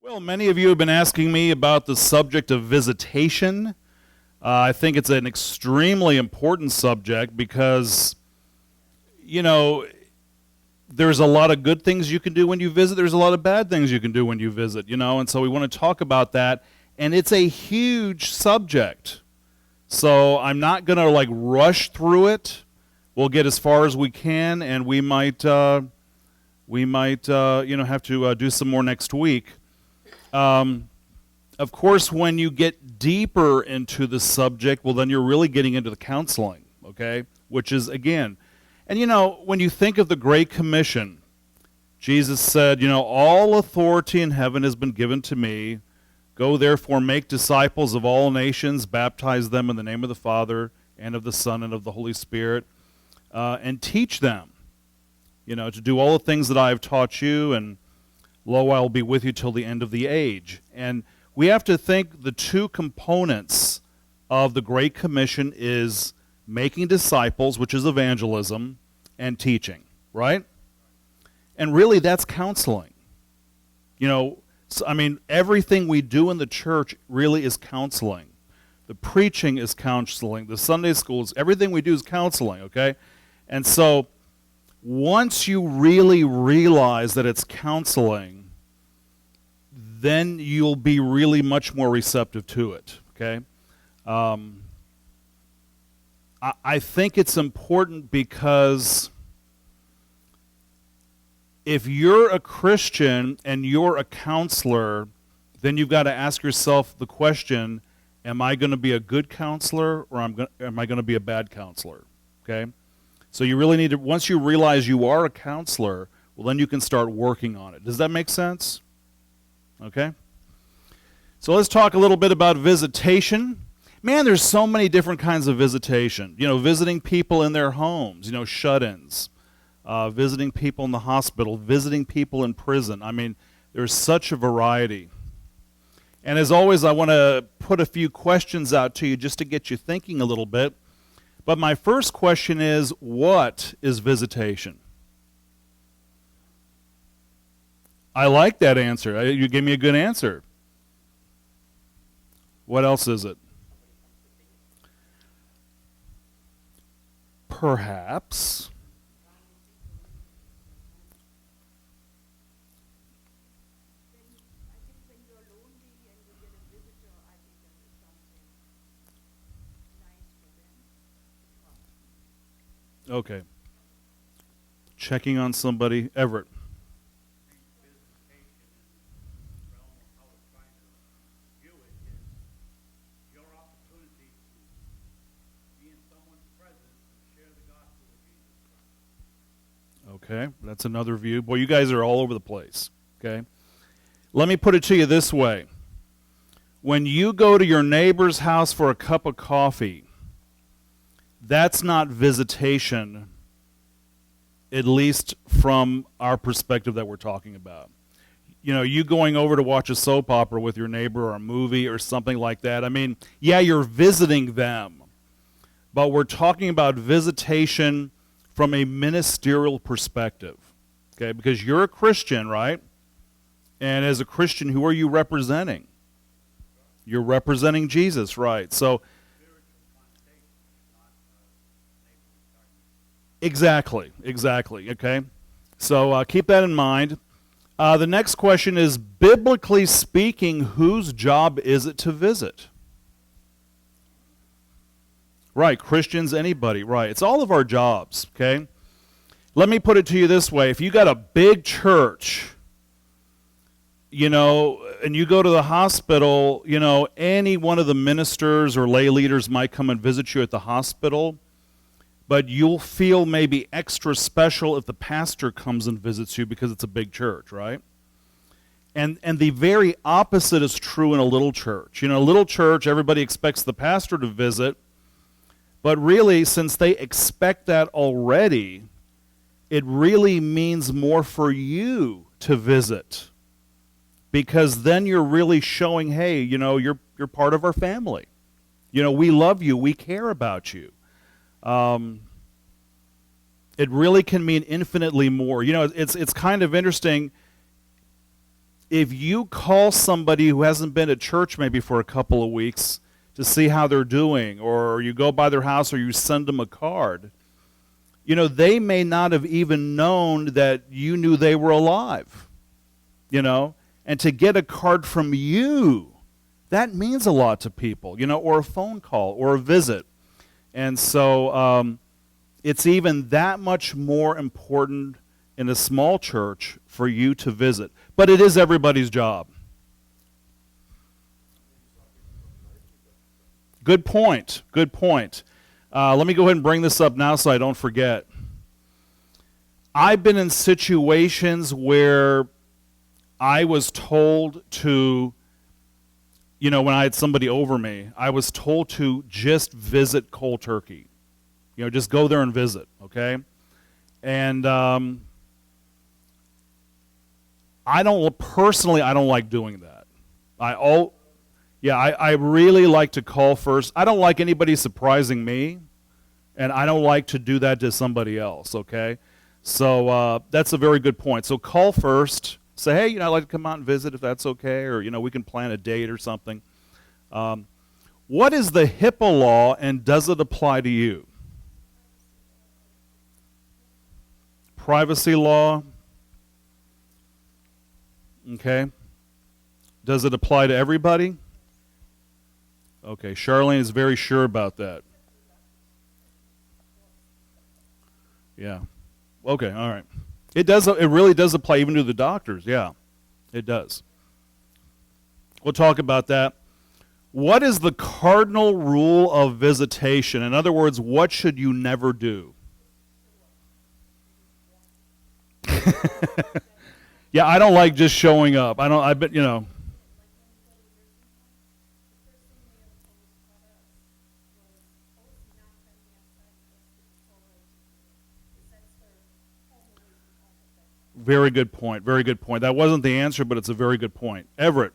Well, many of you have been asking me about the subject of visitation. I think it's an extremely important subject because, you know, there's a lot of good things you can do when you visit. There's a lot of bad things you can do when you visit, and so we want to talk about that. And it's a huge subject. So I'm not going to rush through it. We'll get as far as we can, and we might have to do some more next week. Of course, when you get deeper into the subject, well, then you're really getting into the counseling, okay? Which is, again, and when you think of the Great Commission, Jesus said, all authority in heaven has been given to me. Go therefore, make disciples of all nations, baptize them in the name of the Father and of the Son and of the Holy Spirit, and teach them, to do all the things that I have taught you, and lo, I will be with you till the end of the age. And we have to think the two components of the Great Commission is making disciples, which is evangelism, and teaching, right? And really, that's counseling. Everything we do in the church really is counseling. The preaching is counseling. The Sunday schools, everything we do is counseling, okay? And so once you really realize that it's counseling, then you'll be really much more receptive to it, okay? I think it's important because if you're a Christian and you're a counselor, then you've got to ask yourself the question, am I going to be a good counselor or am I going to be a bad counselor, okay? So you really need to, once you realize you are a counselor, well, then you can start working on it. Does that make sense? Okay? So let's talk a little bit about visitation. Man, there's so many different kinds of visitation. Visiting people in their homes, shut-ins, visiting people in the hospital, visiting people in prison. There's such a variety. And as always, I want to put a few questions out to you just to get you thinking a little bit. But my first question is, what is visitation? I like that answer. You gave me a good answer. What else is it? Perhaps. Okay. Checking on somebody. Everett. Okay, that's another view. Boy, you guys are all over the place. Okay. Let me put it to you this way. When you go to your neighbor's house for a cup of coffee, that's not visitation, at least from our perspective that we're talking about. You going over to watch a soap opera with your neighbor or a movie or something like that, yeah, you're visiting them. But we're talking about visitation from a ministerial perspective, okay? Because you're a Christian, right? And as a Christian, who are you representing? You're representing Jesus, right? So Exactly, okay? So keep that in mind. The next question is, biblically speaking, whose job is it to visit? Right, Christians, anybody, right. It's all of our jobs, okay? Let me put it to you this way. If you got a big church, and you go to the hospital, any one of the ministers or lay leaders might come and visit you at the hospital, but you'll feel maybe extra special if the pastor comes and visits you because it's a big church, right? And the very opposite is true in a little church. A little church, everybody expects the pastor to visit, but really, since they expect that already, it really means more for you to visit, because then you're really showing, hey, you're part of our family. We love you, we care about you. It really can mean infinitely more. It's kind of interesting. if you call somebody who hasn't been at church maybe for a couple of weeks to see how they're doing, or you go by their house or you send them a card, they may not have even known that you knew they were alive, and to get a card from you, that means a lot to people, or a phone call or a visit. And so it's even that much more important in a small church for you to visit. But it is everybody's job. Good point. Good point. Let me go ahead and bring this up now so I don't forget. I've been in situations where I was told to, when I had somebody over me, I was told to just visit cold turkey. Just go there and visit, okay? And I don't like doing that. I really like to call first. I don't like anybody surprising me, and I don't like to do that to somebody else, okay? So that's a very good point. So call first. Say, hey, I'd like to come out and visit if that's okay, or, we can plan a date or something. What is the HIPAA law, and does it apply to you? Privacy law. Okay. Does it apply to everybody? Okay, Charlene is very sure about that. Yeah. Okay, all right. It really does apply even to the doctors, yeah. It does. We'll talk about that. What is the cardinal rule of visitation? In other words, what should you never do? Yeah, I don't like just showing up. I bet. Very good point. Very good point. That wasn't the answer, but it's a very good point. Everett.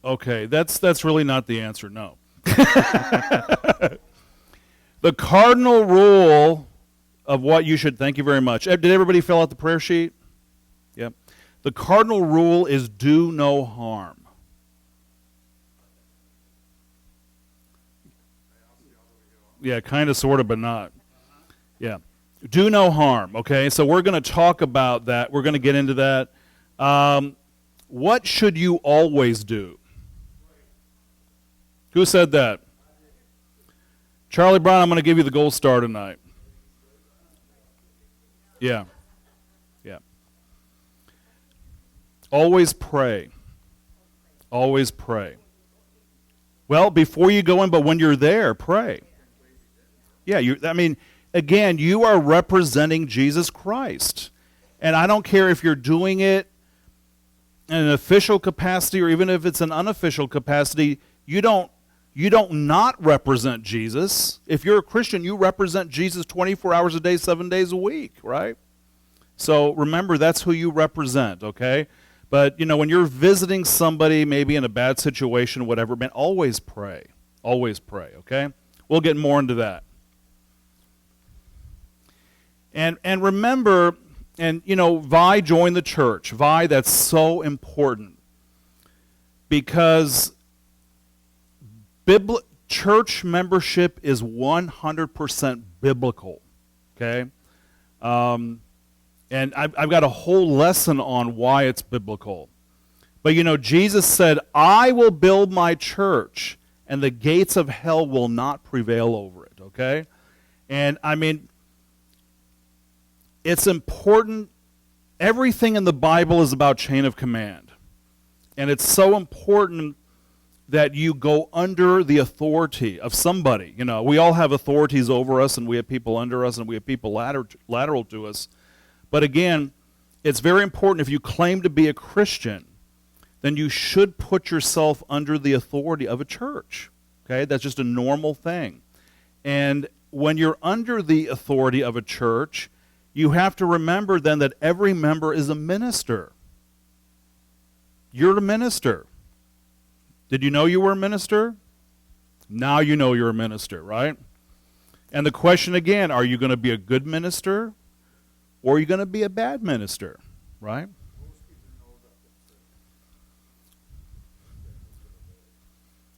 Okay, that's really not the answer, no. The cardinal rule of what you should, thank you very much. Did everybody fill out the prayer sheet? Yep. The cardinal rule is do no harm. Yeah, kind of, sort of, but not. Yeah. Do no harm, okay? So we're going to talk about that. We're going to get into that. What should you always do? Who said that? Charlie Brown, I'm going to give you the gold star tonight. Yeah. Yeah. Always pray. Always pray. Well, before you go in, but when you're there, pray. Yeah, again, you are representing Jesus Christ. And I don't care if you're doing it in an official capacity or even if it's an unofficial capacity, you don't not represent Jesus. If you're a Christian, you represent Jesus 24 hours a day, 7 days a week, right? So remember, that's who you represent, okay? But, when you're visiting somebody, maybe in a bad situation, whatever, man, always pray. Always pray, okay? We'll get more into that. And remember, Vi joined the church. Vi, that's so important. Because church membership is 100% biblical, okay? And I've got a whole lesson on why it's biblical. But Jesus said, I will build my church, and the gates of hell will not prevail over it, okay? And it's important. Everything in the Bible is about chain of command. And it's so important that you go under the authority of somebody. We all have authorities over us, and we have people under us, and we have people lateral to us. But again, it's very important if you claim to be a Christian then you should put yourself under the authority of a church. Okay? That's just a normal thing. And when you're under the authority of a church, you have to remember then that every member is a minister. You're a minister. Did you know you were a minister? Now you know you're a minister, right? And the question again, are you going to be a good minister or are you going to be a bad minister, right?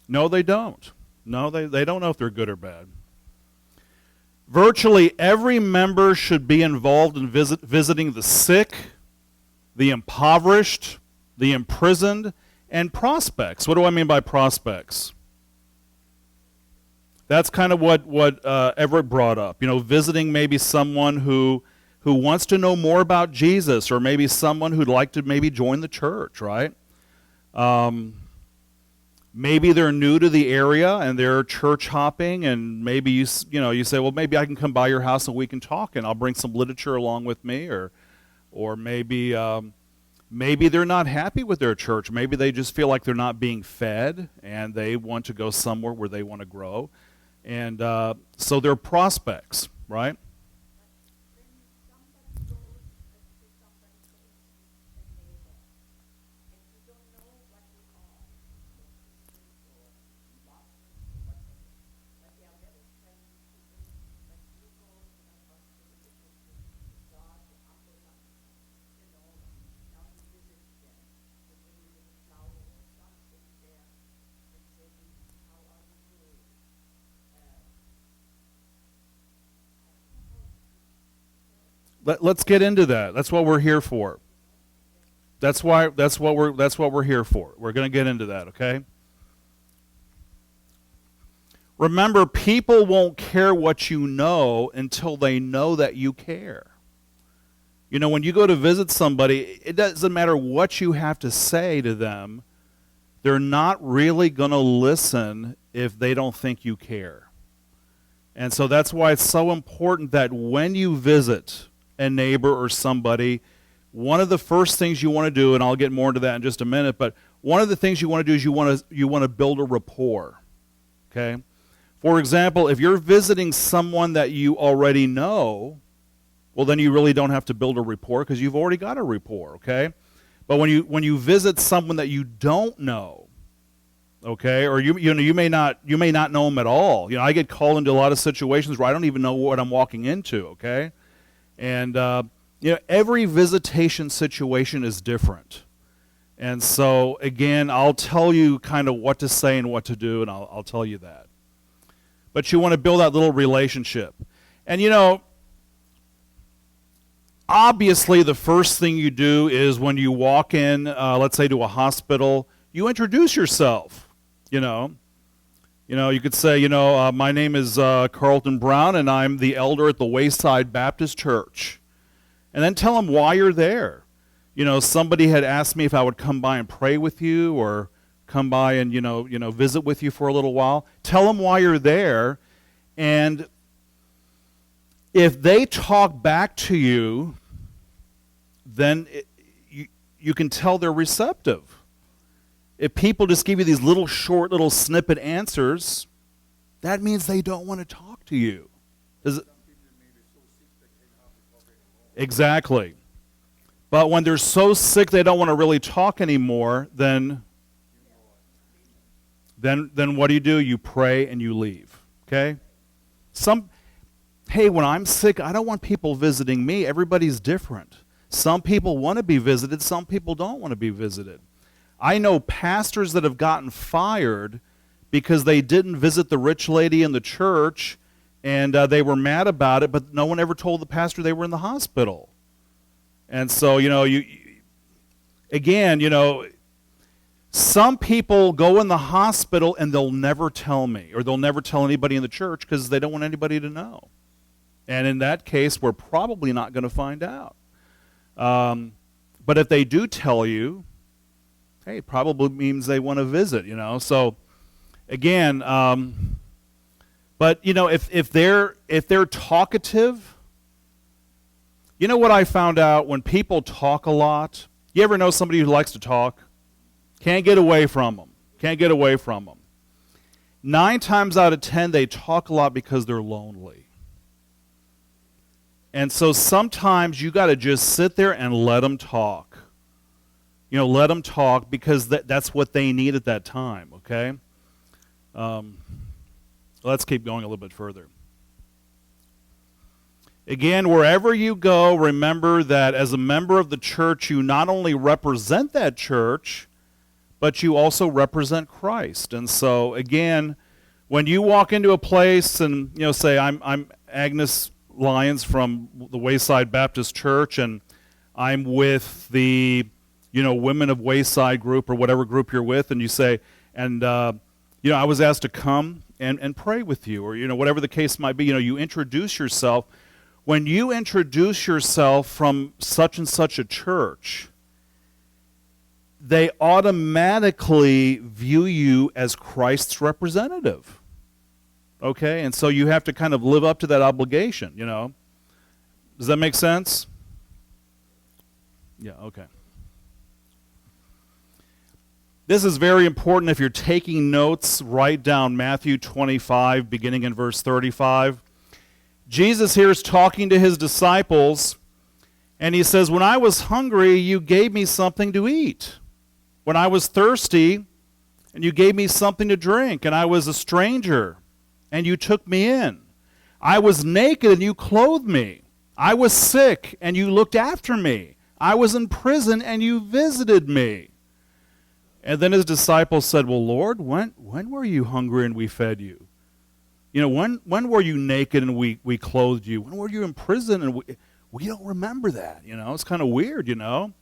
No, they don't. No, they don't know if they're good or bad. Virtually every member should be involved in visiting the sick, the impoverished, the imprisoned, and prospects. What do I mean by prospects? That's kind of what Everett brought up. You know, visiting maybe someone who wants to know more about Jesus, or maybe someone who'd like to maybe join the church, right? Maybe they're new to the area and they're church hopping, and maybe you say, well, maybe I can come by your house and we can talk, and I'll bring some literature along with me, or maybe they're not happy with their church. Maybe they just feel like they're not being fed and they want to go somewhere where they want to grow, and so they're prospects, right? Let's get into that. That's what we're here for. That's what we're here for. We're going to get into that, okay? Remember, people won't care what you know until they know that you care. You know, when you go to visit somebody, it doesn't matter what you have to say to them. They're not really going to listen if they don't think you care. And so that's why it's so important that when you visit a neighbor or somebody, one of the first things you want to do, and I'll get more into that in just a minute, but one of the things you want to do is you want to build a rapport. Okay? For example, if you're visiting someone that you already know, well, then you really don't have to build a rapport because you've already got a rapport, okay? But when you visit someone that you don't know, okay, or you may not know them at all. You know, I get called into a lot of situations where I don't even know what I'm walking into, okay? And every visitation situation is different. And so, again, I'll tell you kind of what to say and what to do, and I'll tell you that. But you want to build that little relationship. And, obviously the first thing you do is when you walk in, let's say to a hospital, you introduce yourself, You could say, my name is Carlton Brown, and I'm the elder at the Wayside Baptist Church. And then tell them why you're there. Somebody had asked me if I would come by and pray with you or come by and, visit with you for a little while. Tell them why you're there. And if they talk back to you, then you can tell they're receptive. If people just give you these short little snippet answers, that means they don't want to talk to you. Exactly. But when they're so sick they don't want to really talk anymore, then what do? You pray and you leave. Okay? When I'm sick, I don't want people visiting me. Everybody's different. Some people want to be visited, some people don't want to be visited. I know pastors that have gotten fired because they didn't visit the rich lady in the church, and they were mad about it, but no one ever told the pastor they were in the hospital. And so, some people go in the hospital and they'll never tell me, or they'll never tell anybody in the church because they don't want anybody to know. And in that case, we're probably not going to find out. But if they do tell you, hey, it probably means they want to visit, So, again, but if they're talkative, what I found out when people talk a lot. You ever know somebody who likes to talk? Can't get away from them. Can't get away from them. 9 times out of 10, they talk a lot because they're lonely. And so sometimes you got to just sit there and let them talk. Let them talk because that's what they need at that time, okay? Let's keep going a little bit further. Again, wherever you go, remember that as a member of the church, you not only represent that church, but you also represent Christ. And so, again, when you walk into a place and, say, I'm Agnes Lyons from the Wayside Baptist Church, and I'm with the, Women of Wayside group or whatever group you're with, and you say, and, I was asked to come and pray with you, or, whatever the case might be, you introduce yourself. When you introduce yourself from such and such a church, they automatically view you as Christ's representative. Okay? And so you have to kind of live up to that obligation, Does that make sense? Yeah, okay. This is very important. If you're taking notes, write down Matthew 25, beginning in verse 35. Jesus here is talking to his disciples, and he says, when I was hungry, you gave me something to eat. When I was thirsty, and you gave me something to drink, and I was a stranger, and you took me in. I was naked, and you clothed me. I was sick, and you looked after me. I was in prison, and you visited me. And then his disciples said, well, Lord, when were you hungry and we fed you? When were you naked and we clothed you? When were you in prison and we don't remember that? It's kind of weird, And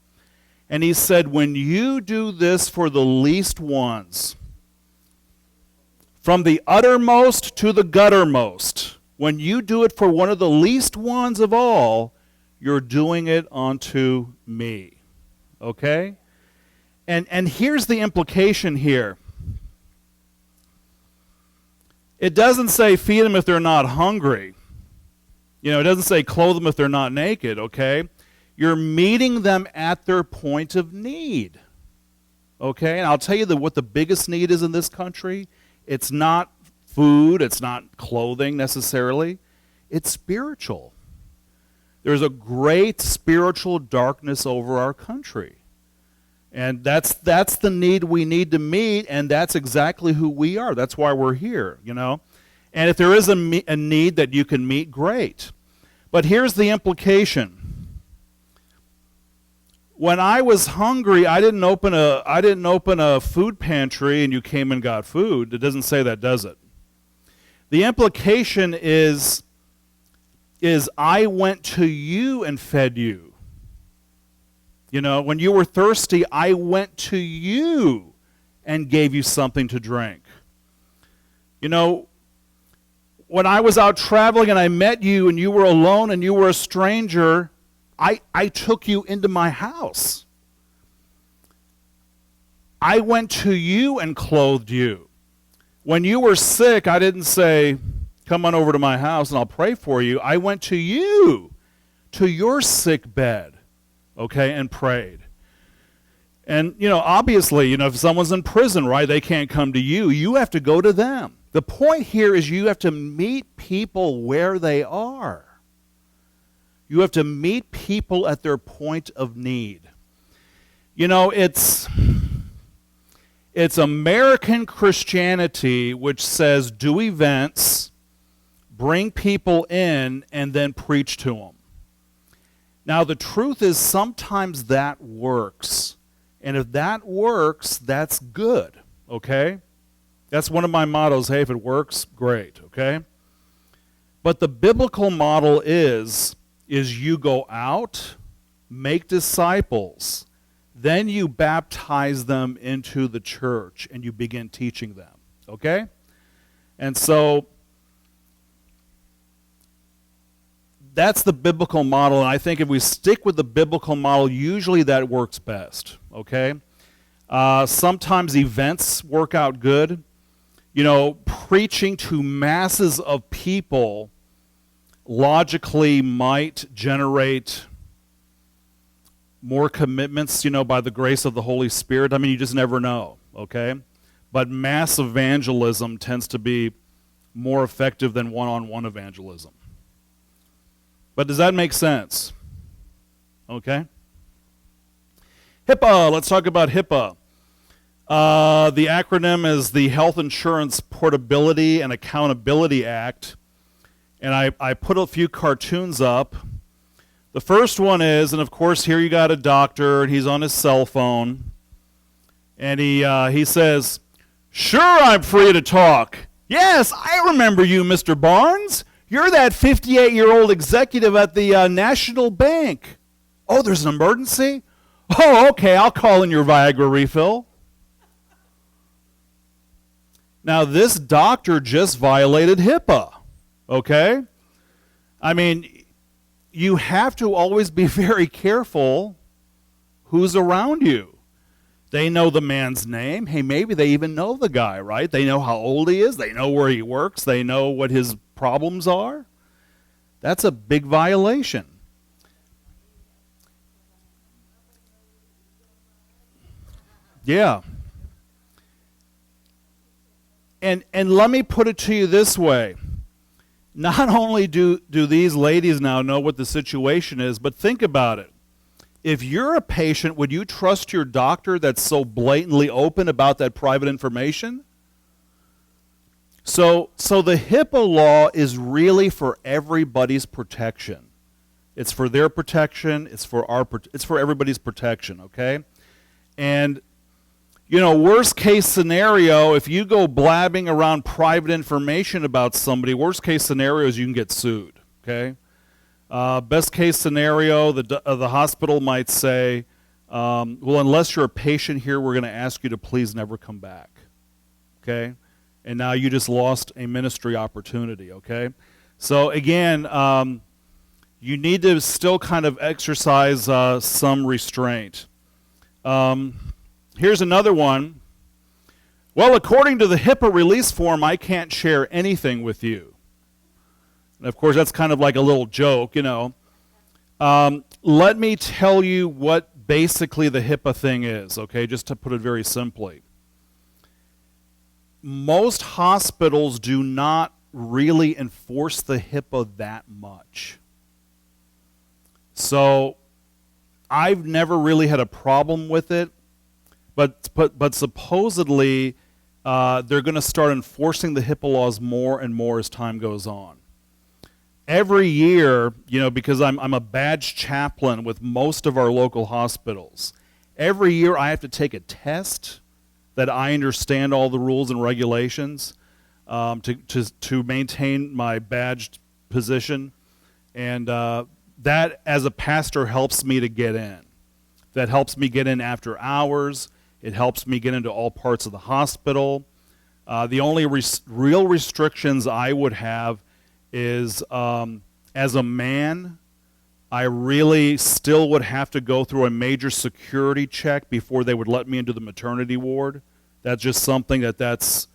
he said, when you do this for the least ones, from the uttermost to the guttermost, when you do it for one of the least ones of all, you're doing it unto me. Okay? And here's the implication here. It doesn't say feed them if they're not hungry. It doesn't say clothe them if they're not naked, okay? You're meeting them at their point of need. Okay? And I'll tell you what the biggest need is in this country. It's not food, it's not clothing necessarily. It's spiritual. There's a great spiritual darkness over our country. And that's the need we need to meet, and that's exactly who we are. That's why we're here, And if there is a need that you can meet, great. But here's the implication. When I was hungry, I didn't open a food pantry and you came and got food. It doesn't say that, does it? The implication is I went to you and fed you. When you were thirsty, I went to you and gave you something to drink. When I was out traveling and I met you and you were alone and you were a stranger, I took you into my house. I went to you and clothed you. When you were sick, I didn't say, come on over to my house and I'll pray for you. I went to you, to your sick bed. Okay, and prayed. And, obviously, if someone's in prison, right, they can't come to you. You have to go to them. The point here is you have to meet people where they are. You have to meet people at their point of need. It's American Christianity which says do events, bring people in, and then preach to them. Now, the truth is sometimes that works. And if that works, that's good, okay? That's one of my mottos. Hey, if it works, great, okay? But the biblical model is you go out, make disciples, then you baptize them into the church, and you begin teaching them, okay? And so that's the biblical model, and I think if we stick with the biblical model, usually that works best, okay? Sometimes events work out good. Preaching to masses of people logically might generate more commitments, by the grace of the Holy Spirit. I mean, you just never know, okay? But mass evangelism tends to be more effective than one-on-one evangelism. But does that make sense? Okay? HIPAA, let's talk about HIPAA. The acronym is the Health Insurance Portability and Accountability Act. And I put a few cartoons up. The first one is, and of course here you got a doctor, and he's on his cell phone. And he says, "Sure, I'm free to talk. Yes, I remember you, Mr. Barnes. You're that 58-year-old executive at the National Bank. Oh, there's an emergency? Oh, okay, I'll call in your Viagra refill." Now, this doctor just violated HIPAA, okay? I mean, you have to always be very careful who's around you. They know the man's name. Hey, maybe they even know the guy, right? They know how old he is. They know where he works. They know what his problems are. That's a big violation. Yeah. And let me put it to you this way. Not only do these ladies now know what the situation is, but think about it. If you're a patient, would you trust your doctor that's so blatantly open about that private information? So the HIPAA law is really for everybody's protection. It's for their protection. It's for everybody's protection. Okay, and worst case scenario, if you go blabbing around private information about somebody, worst case scenario is you can get sued. Okay, best case scenario, the hospital might say, well, unless you're a patient here, we're going to ask you to please never come back. Okay. And now you just lost a ministry opportunity, okay? So again, you need to still kind of exercise some restraint. Here's another one. Well, according to the HIPAA release form, I can't share anything with you. And of course, that's kind of like a little joke, Let me tell you what basically the HIPAA thing is, okay, just to put it very simply. Most hospitals do not really enforce the HIPAA that much. So I've never really had a problem with it, but supposedly they're going to start enforcing the HIPAA laws more and more as time goes on. Every year, because I'm a badge chaplain with most of our local hospitals, every year I have to take a test that I understand all the rules and regulations to maintain my badged position. And that, as a pastor, helps me to get in. That helps me get in after hours. It helps me get into all parts of the hospital. The only real restrictions I would have is, as a man, I really still would have to go through a major security check before they would let me into the maternity ward. That's just something that's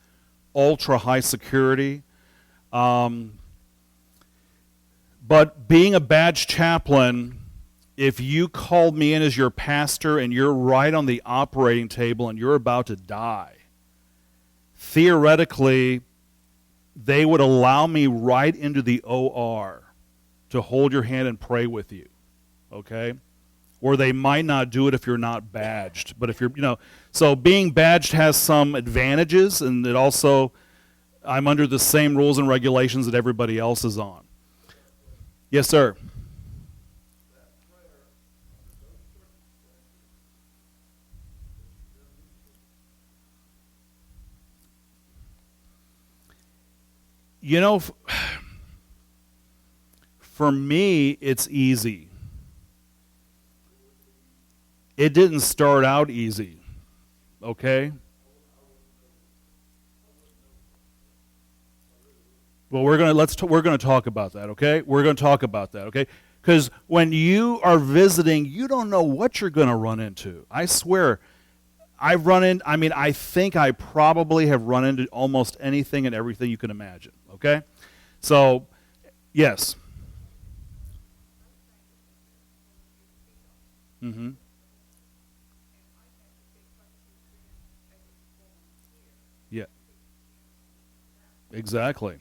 ultra high security. But being a badge chaplain, if you called me in as your pastor and you're right on the operating table and you're about to die, theoretically, they would allow me right into the OR to hold your hand and pray with you, okay? Or they might not do it if you're not badged. But if you're, so being badged has some advantages, and it also, I'm under the same rules and regulations that everybody else is on. Yes, sir. For me, it's easy. It didn't start out easy, okay? Well, we're gonna talk about that, okay? We're gonna talk about that, okay? Because when you are visiting, you don't know what you're gonna run into. I swear, I think I probably have run into almost anything and everything you can imagine, okay? So, yes. Mm-hmm. Exactly.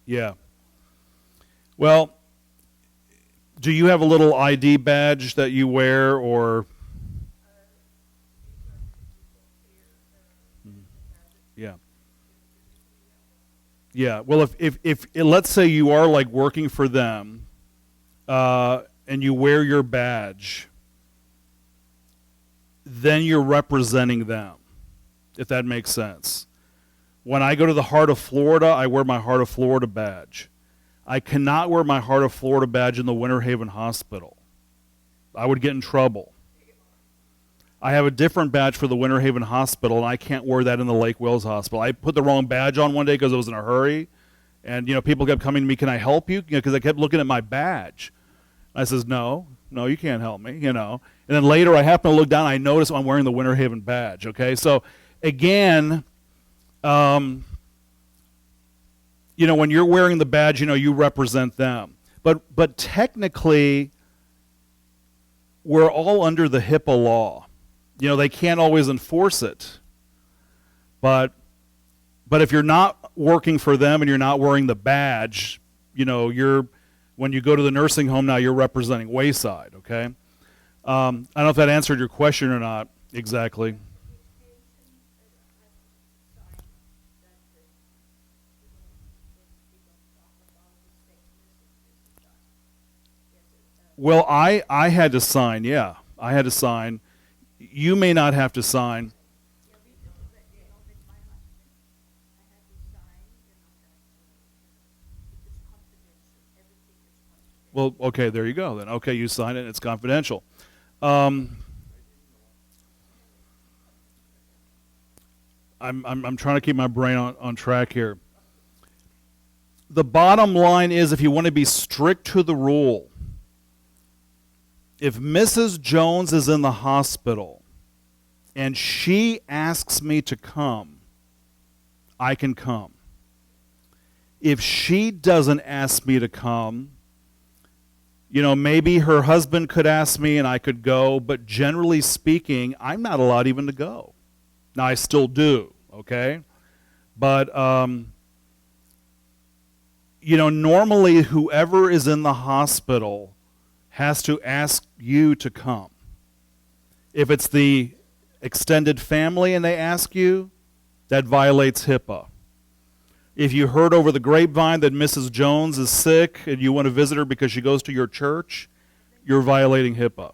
Yeah. Well, do you have a little ID badge that you wear, or yeah, yeah? Well, if let's say you are like working for them, and you wear your badge, then you're representing them, if that makes sense. When I go to the Heart of Florida, I wear my Heart of Florida badge. I cannot wear my Heart of Florida badge in the Winter Haven Hospital. I would get in trouble. I have a different badge for the Winter Haven Hospital, and I can't wear that in the Lake Wales Hospital. I put the wrong badge on one day because I was in a hurry, and people kept coming to me, "Can I help you?" Because I kept looking at my badge. I says, "No, you can't help me." And then later, I happen to look down, and I notice I'm wearing the Winter Haven badge. Okay, so again, when you're wearing the badge, you represent them. But technically, we're all under the HIPAA law. They can't always enforce it. But if you're not working for them and you're not wearing the badge, when you go to the nursing home now, you're representing Wayside, okay? I don't know if that answered your question or not exactly. Well, I had to sign, yeah. I had to sign. You may not have to sign. Well, okay, there you go then. Okay, you sign it, it's confidential. I'm trying to keep my brain on track here. The bottom line is, if you want to be strict to the rule, if Mrs. Jones is in the hospital and she asks me to come, I can come. If she doesn't ask me to come, maybe her husband could ask me and I could go, but generally speaking, I'm not allowed even to go. Now, I still do, okay? But, normally whoever is in the hospital has to ask you to come. If it's the extended family and they ask you, that violates HIPAA. If you heard over the grapevine that Mrs. Jones is sick and you want to visit her because she goes to your church, you're violating HIPAA.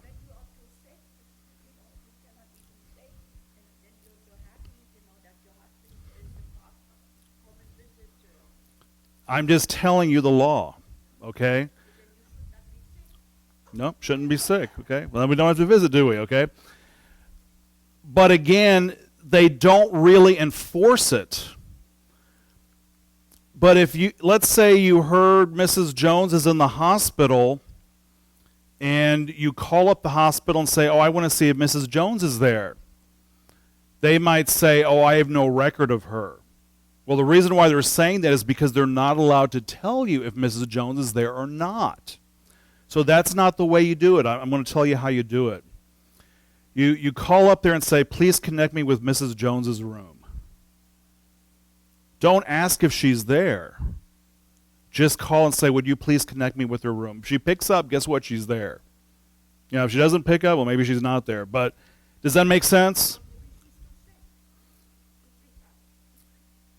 I'm just telling you the law, okay? No, shouldn't be sick, okay? Well, then we don't have to visit, do we, okay? But again, they don't really enforce it. But let's say you heard Mrs. Jones is in the hospital and you call up the hospital and say, "Oh, I want to see if Mrs. Jones is there." They might say, "Oh, I have no record of her." Well, the reason why they're saying that is because they're not allowed to tell you if Mrs. Jones is there or not. So that's not the way you do it. I'm going to tell you how you do it. You call up there and say, "Please connect me with Mrs. Jones's room." Don't ask if she's there. Just call and say, "Would you please connect me with her room?" If she picks up, guess what? She's there. If she doesn't pick up, well, maybe she's not there. But does that make sense?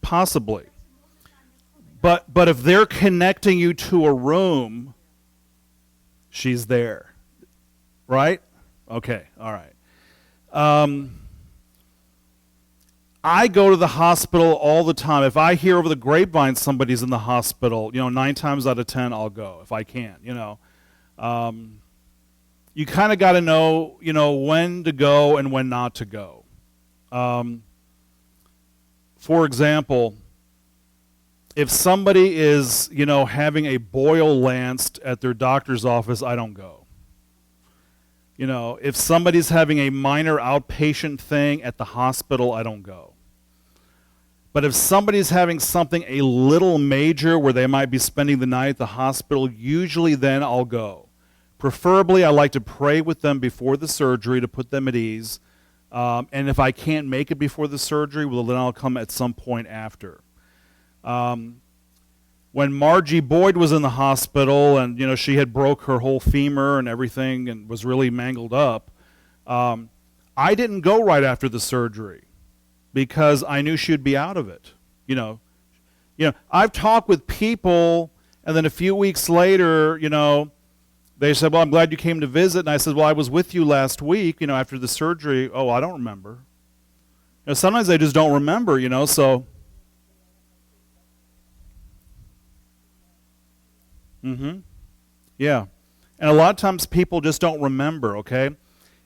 Possibly. But if they're connecting you to a room, she's there. Right? Okay, all right. I go to the hospital all the time. If I hear over the grapevine somebody's in the hospital, 9 times out of 10 I'll go if I can. You kind of got to know, when to go and when not to go. For example, if somebody is, having a boil lanced at their doctor's office, I don't go. If somebody's having a minor outpatient thing at the hospital, I don't go. But if somebody's having something a little major where they might be spending the night at the hospital, usually then I'll go. Preferably, I like to pray with them before the surgery to put them at ease. And if I can't make it before the surgery, well, then I'll come at some point after. When Margie Boyd was in the hospital and, she had broke her whole femur and everything and was really mangled up, I didn't go right after the surgery because I knew she'd be out of it. I've talked with people, and then a few weeks later, they said, well, I'm glad you came to visit. And I said, well, I was with you last week, after the surgery. Oh, I don't remember. Sometimes they just don't remember, so. Yeah. And a lot of times people just don't remember, okay?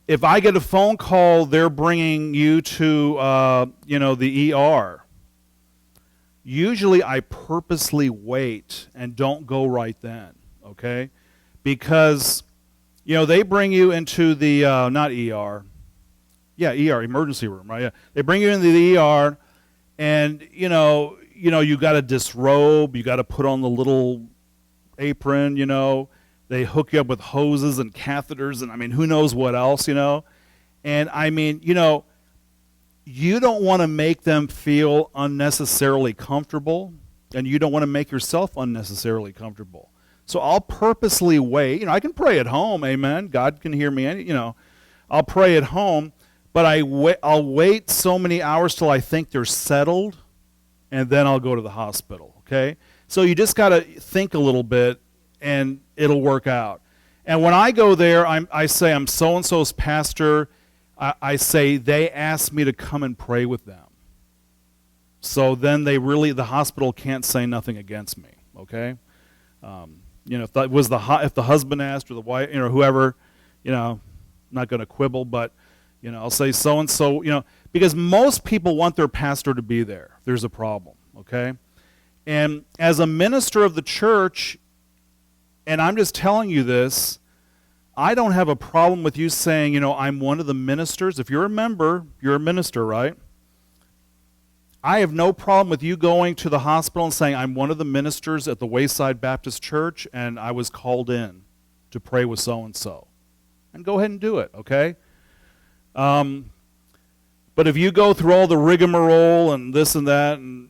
If I get a phone call, they're bringing you to, the ER. Usually I purposely wait and don't go right then, okay? Because, they bring you into the, not ER. Yeah, ER, emergency room, right? Yeah. They bring you into the ER and, you got to disrobe, you got to put on the little apron, they hook you up with hoses and catheters and who knows what else, and you don't want to make them feel unnecessarily comfortable, and you don't want to make yourself unnecessarily comfortable. So I'll purposely wait. I can pray at home, amen. God can hear me, I'll pray at home, but I'll wait so many hours till I think they're settled, and then I'll go to the hospital, okay? So you just got to think a little bit, and it'll work out. And when I go there, I say I'm so-and-so's pastor. I say they asked me to come and pray with them. So then the hospital can't say nothing against me, okay? If the husband asked or the wife, whoever, I'm not going to quibble, but I'll say so-and-so, because most people want their pastor to be there. There's a problem, okay? And as a minister of the church, and I'm just telling you this, I don't have a problem with you saying, I'm one of the ministers. If you're a member, you're a minister, right? I have no problem with you going to the hospital and saying, I'm one of the ministers at the Wayside Baptist Church, and I was called in to pray with so-and-so. And go ahead and do it, okay? But if you go through all the rigmarole and this and that, and,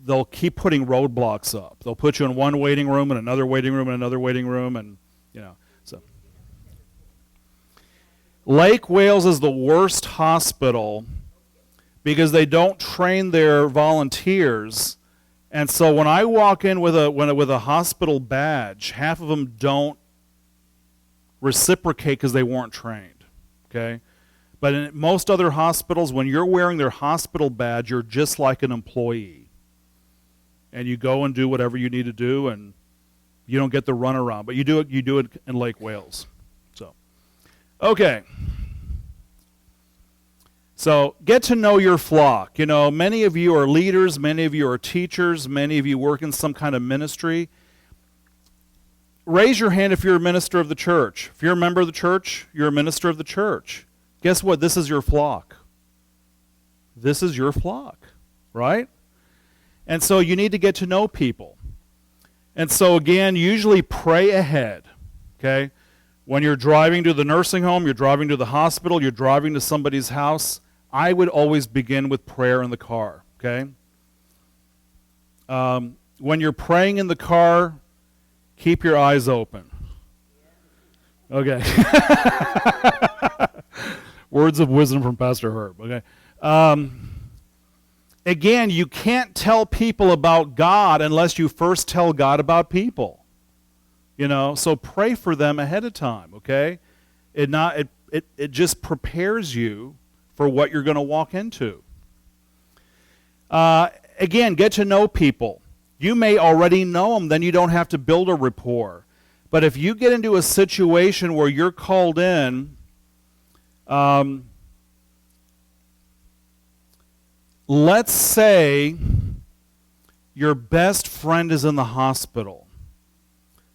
they'll keep putting roadblocks up. They'll put you in one waiting room and another waiting room and another waiting room, and so. Lake Wales is the worst hospital because they don't train their volunteers, and so when I walk in with a hospital badge, half of them don't reciprocate because they weren't trained. Okay. But in most other hospitals, when you're wearing their hospital badge, you're just like an employee. And you go and do whatever you need to do, and you don't get the runaround. But you do it in Lake Wales. So, okay. So get to know your flock. Many of you are leaders, many of you are teachers, many of you work in some kind of ministry. Raise your hand if you're a minister of the church. If you're a member of the church, you're a minister of the church. Guess what? This is your flock. This is your flock, right? And so you need to get to know people. And so again, usually pray ahead, okay? When you're driving to the nursing home, you're driving to the hospital, you're driving to somebody's house, I would always begin with prayer in the car, okay? When you're praying in the car, keep your eyes open. Okay. Words of wisdom from Pastor Herb. Okay. Again, you can't tell people about God unless you first tell God about people. So pray for them ahead of time. Okay. It just prepares you for what you're going to walk into. Again, get to know people. You may already know them, then you don't have to build a rapport. But if you get into a situation where you're called in, let's say your best friend is in the hospital,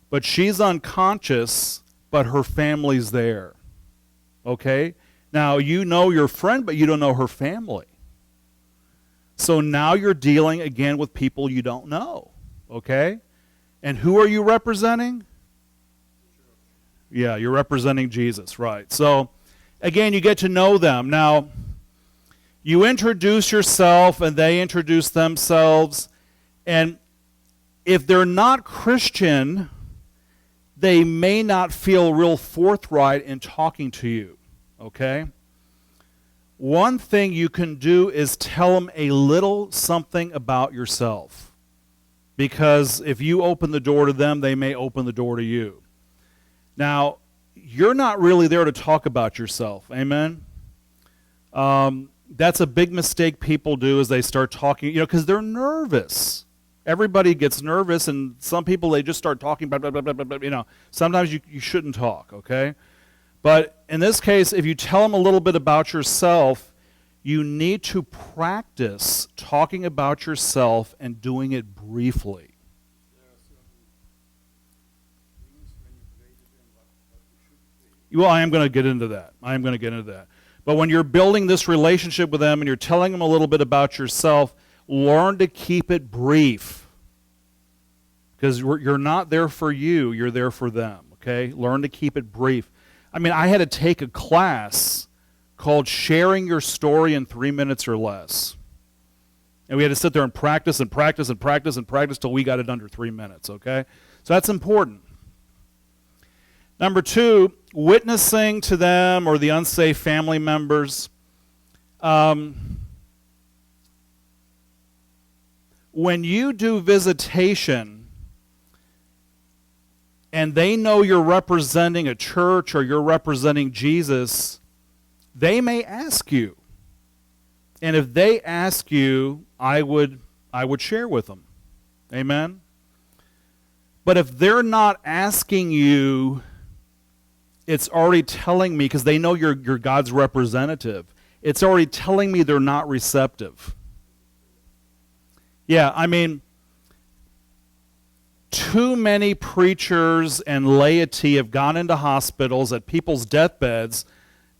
but she's unconscious, but her family's there. Okay? Now, you know your friend, but you don't know her family. So now you're dealing again with people you don't know. Okay? And who are you representing? Yeah, you're representing Jesus, right. So, again, you get to know them. Now, you introduce yourself and they introduce themselves. And if they're not Christian, they may not feel real forthright in talking to you, okay? One thing you can do is tell them a little something about yourself. Because if you open the door to them, they may open the door to you. Now, you're not really there to talk about yourself, amen? That's a big mistake people do is they start talking, because they're nervous. Everybody gets nervous, and some people, they just start talking, blah, blah, blah, blah, blah, blah. Sometimes you shouldn't talk, okay? But in this case, if you tell them a little bit about yourself, you need to practice talking about yourself and doing it briefly. Well, I am going to get into that. But when you're building this relationship with them and you're telling them a little bit about yourself, learn to keep it brief. Because you're not there for you, you're there for them, okay? Learn to keep it brief. I mean, I had to take a class called Sharing Your Story in 3 minutes or Less. And we had to sit there and practice and practice and practice and practice till we got it under 3 minutes, okay? So that's important. Number 2, witnessing to them or the unsafe family members. When you do visitation and they know you're representing a church or you're representing Jesus, they may ask you. And if they ask you, I would share with them. Amen? But if they're not asking you, it's already telling me, because they know you're God's representative, it's already telling me they're not receptive. Yeah, I mean, too many preachers and laity have gone into hospitals at people's deathbeds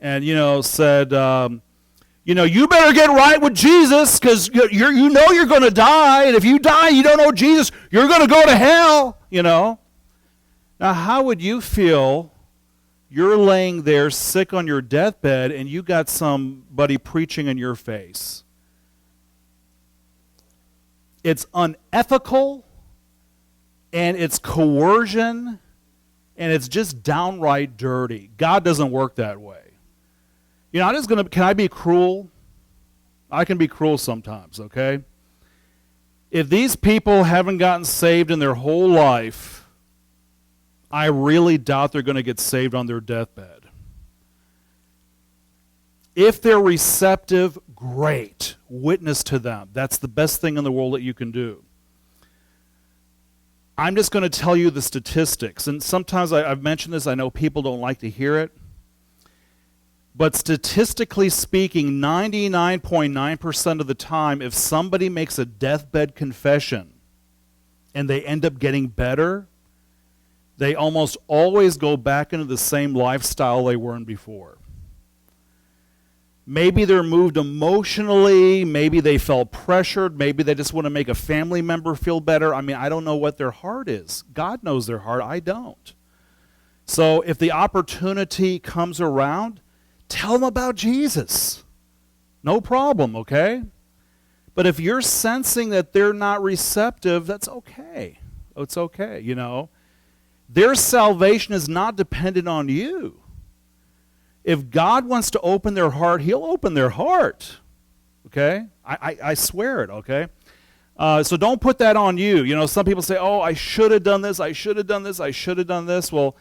and, said, you better get right with Jesus because you know you're going to die, and if you die you don't know Jesus, you're going to go to hell, Now, how would you feel? You're laying there sick on your deathbed and you got somebody preaching in your face. It's unethical, and it's coercion, and it's just downright dirty. God doesn't work that way. Can I be cruel? I can be cruel sometimes, okay? If these people haven't gotten saved in their whole life, I really doubt they're going to get saved on their deathbed. If they're receptive, great. Witness to them. That's the best thing in the world that you can do. I'm just going to tell you the statistics. And sometimes I've mentioned this. I know people don't like to hear it. But statistically speaking, 99.9% of the time, if somebody makes a deathbed confession and they end up getting better, they almost always go back into the same lifestyle they were in before. Maybe they're moved emotionally, maybe they felt pressured, maybe they just want to make a family member feel better. I mean, I don't know what their heart is. God knows their heart, I don't. So if the opportunity comes around, tell them about Jesus. No problem, okay? But if you're sensing that they're not receptive, that's okay. It's okay, Their salvation is not dependent on you. If God wants to open their heart, he'll open their heart. Okay? I swear it, okay? So don't put that on you. Some people say, oh, I should have done this, I should have done this, I should have done this. Well,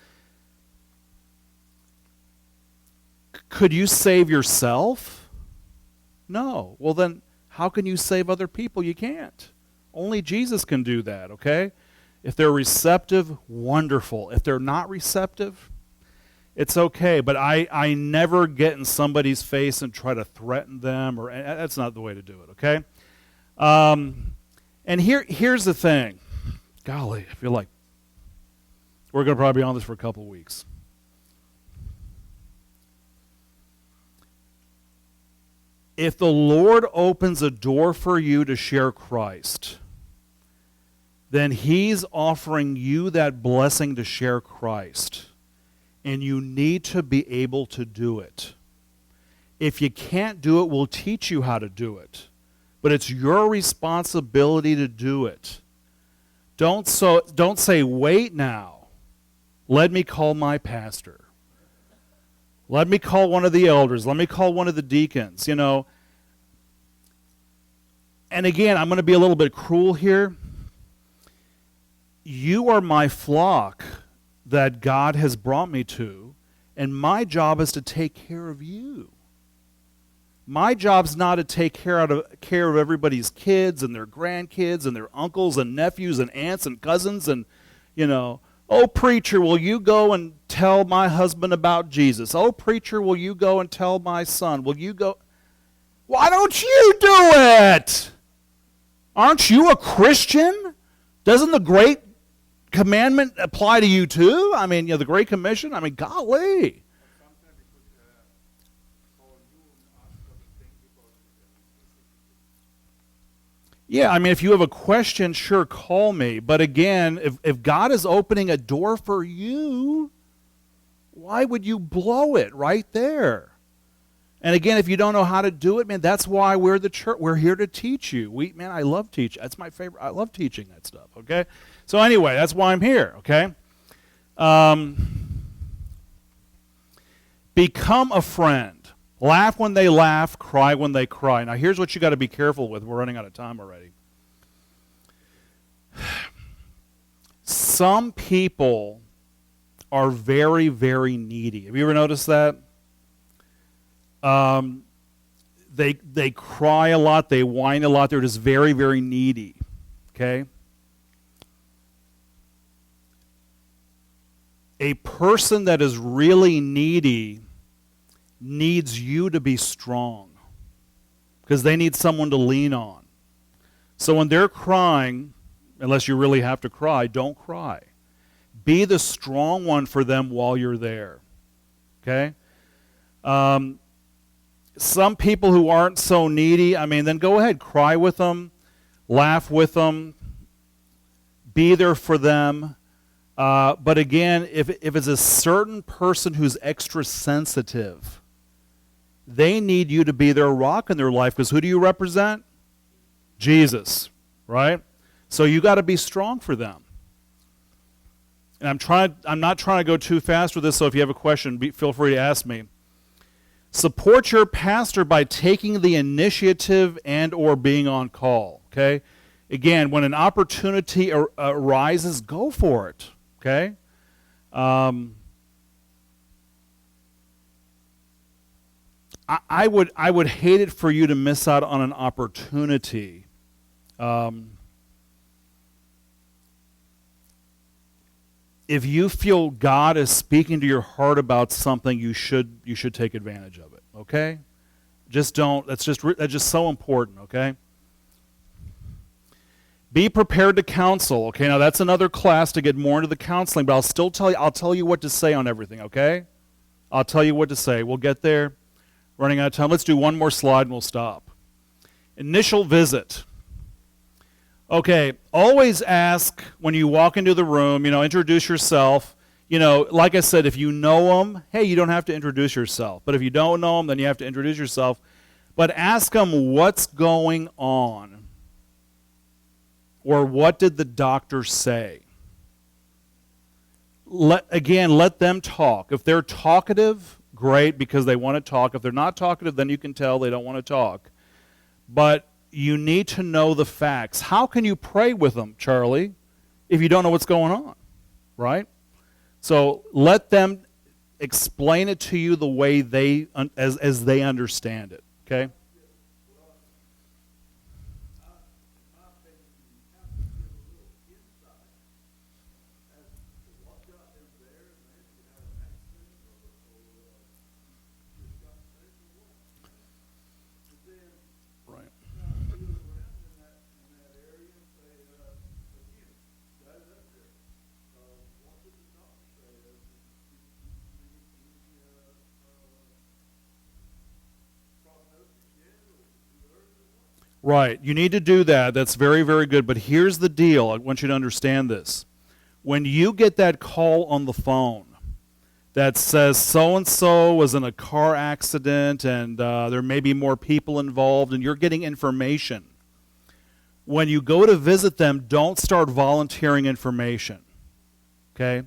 could you save yourself? No. Well, then how can you save other people? You can't. Only Jesus can do that, okay? If they're receptive, wonderful. If they're not receptive, it's okay. But I never get in somebody's face and try to threaten them, or that's not the way to do it, okay? And here's the thing. Golly, I feel like we're going to probably be on this for a couple weeks. If the Lord opens a door for you to share Christ, then he's offering you that blessing to share Christ. And you need to be able to do it. If you can't do it, we'll teach you how to do it. But it's your responsibility to do it. Don't say, wait now. Let me call my pastor. Let me call one of the elders. Let me call one of the deacons, you know. And again, I'm going to be a little bit cruel here. You are my flock that God has brought me to, and my job is to take care of you. My job's not to take care of everybody's kids and their grandkids and their uncles and nephews and aunts and cousins and, you know, oh, preacher, will you go and tell my husband about Jesus? Oh, preacher, will you go and tell my son? Will you go? Why don't you do it? Aren't you a Christian? Doesn't the Great Commandment apply to you too? I mean, you know, the Great Commission? I mean, golly. Yeah, I mean, if you have a question, sure, call me. But again, if God is opening a door for you, why would you blow it right there? And again, if you don't know how to do it, man, that's why we're the church. We're here to teach you. Man, I love teaching. That's my favorite. I love teaching that stuff, okay? So anyway, that's why I'm here, okay? Become a friend. Laugh when they laugh, cry when they cry. Now, here's what you got to be careful with. We're running out of time already. Some people are very, very needy. Have you ever noticed that? They cry a lot. They whine a lot. They're just very, very needy. Okay? A person that is really needy needs you to be strong because they need someone to lean on. So when they're crying, unless you really have to cry, don't cry. Be the strong one for them while you're there. Okay? Some people who aren't so needy, I mean, then go ahead, cry with them, laugh with them, be there for them. But again, if it's a certain person who's extra sensitive, they need you to be their rock in their life because who do you represent? Jesus, right? So you got to be strong for them. And I'm not trying to go too fast with this, so if you have a question, feel free to ask me. Support your pastor by taking the initiative and or being on call, okay? Again, when an opportunity arises, go for it, okay? I would hate it for you to miss out on an opportunity. If you feel God is speaking to your heart about something, you should take advantage of it. Okay? Just don't. That's just so important. Okay? Be prepared to counsel. Okay? Now that's another class to get more into the counseling, but I'll tell you what to say on everything. Okay? I'll tell you what to say. We'll get there. Running out of time. Let's do one more slide and we'll stop. Initial visit. Okay, always ask when you walk into the room, introduce yourself. Like I said, if you know them, hey, you don't have to introduce yourself. But if you don't know them, then you have to introduce yourself. But ask them what's going on. Or what did the doctor say? Let them talk. If they're talkative, great, because they want to talk. If they're not talkative, then you can tell they don't want to talk. But you need to know the facts. How can you pray with them, Charlie, if you don't know what's going on, right? So let them explain it to you the way as they understand it, okay? Right. You need to do that. That's very, very good. But here's the deal. I want you to understand this. When you get that call on the phone that says so-and-so was in a car accident and there may be more people involved and you're getting information, when you go to visit them, don't start volunteering information. Okay?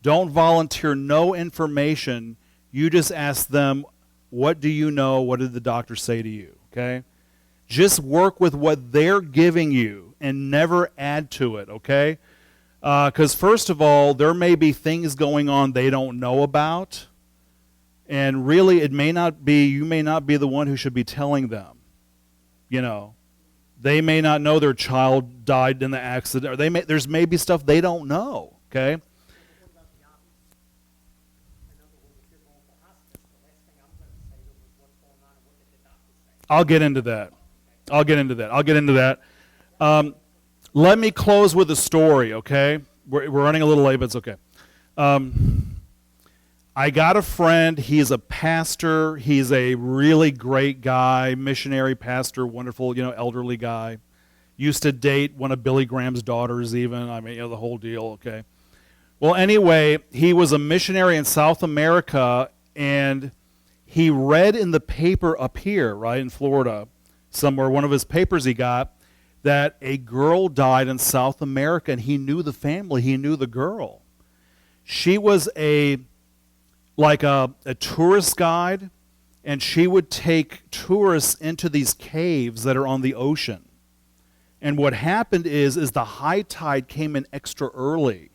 Don't volunteer no information. You just ask them, what do you know? What did the doctor say to you? Okay? Just work with what they're giving you and never add to it, okay? Because first of all, there may be things going on they don't know about, and really you may not be the one who should be telling them. You know, they may not know their child died in the accident, or there's maybe stuff they don't know, okay? I'll get into that. Let me close with a story, okay? We're running a little late, but it's okay. I got a friend. He's a pastor. He's a really great guy, missionary pastor, wonderful, elderly guy. Used to date one of Billy Graham's daughters even. I mean, the whole deal, okay? Well, anyway, he was a missionary in South America, and he read in the paper up here, right, in Florida, somewhere, one of his papers he got, that a girl died in South America, and he knew the family. He knew the girl. She was a tourist guide, and she would take tourists into these caves that are on the ocean. And what happened is the high tide came in extra early.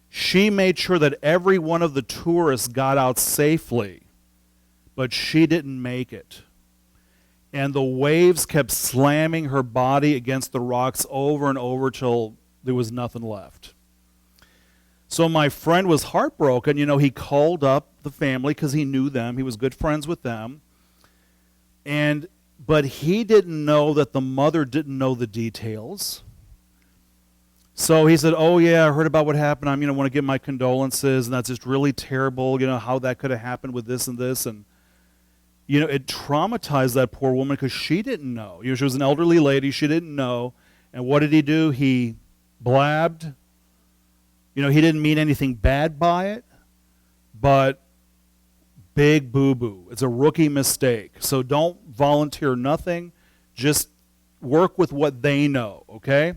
She made sure that every one of the tourists got out safely, but she didn't make it. And the waves kept slamming her body against the rocks over and over till there was nothing left. So my friend was heartbroken. He called up the family because he knew them. He was good friends with them. But he didn't know that the mother didn't know the details. So he said, oh, yeah, I heard about what happened. I want to give my condolences, and that's just really terrible, how that could have happened with this and this. And it traumatized that poor woman because she didn't know. She was an elderly lady. She didn't know. And what did he do? He blabbed. He didn't mean anything bad by it, but big boo-boo. It's a rookie mistake. So don't volunteer nothing. Just work with what they know, okay?